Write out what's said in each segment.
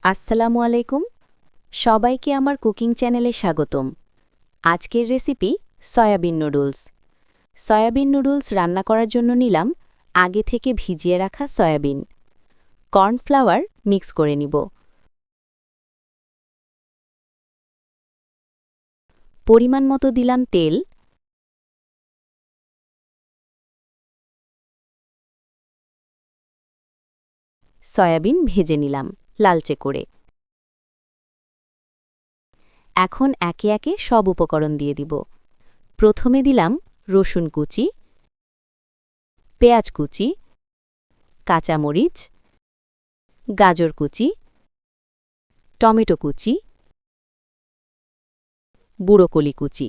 আসসালামু আলাইকুম। সবাইকে আমার কুকিং চ্যানেলে স্বাগতম। আজকের recipe soybean noodles. Soybean noodles রান্না করার জন্য নিলাম আগে থেকে ভিজিয়ে রাখা সয়াবিন। কর্নফ্লাওয়ার মিক্স করে নিব। পরিমাণ মতো দিলাম তেল। সয়াবিন ভেজে নিলাম লালচে করে। এখন একে একে সব উপকরণ দিয়ে দিব। প্রথমে দিলাম রসুন কুচি, পেঁয়াজ কুচি, কাঁচামরিচ, গাজর কুচি, টমেটো কুচি, বুড়োকলি কুচি।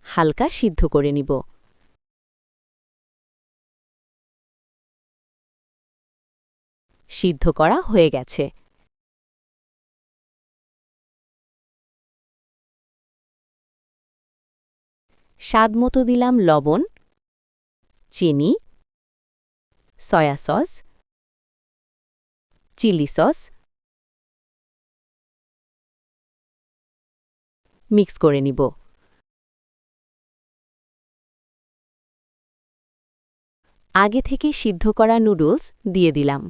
হালকা সিদ্ধ করে নিব। সিদ্ধ করা হয়ে গেছে। স্বাদমতো দিলাম লবণ, চিনি, soya sauce, chilli sauce. Mix করে নিব। আগে থেকে সিদ্ধ করা নুডলস দিয়ে দিলাম।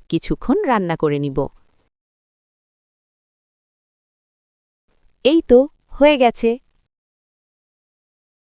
কিছুক্ষণ রান্না করে নিব। এই তো হয়ে গেছে।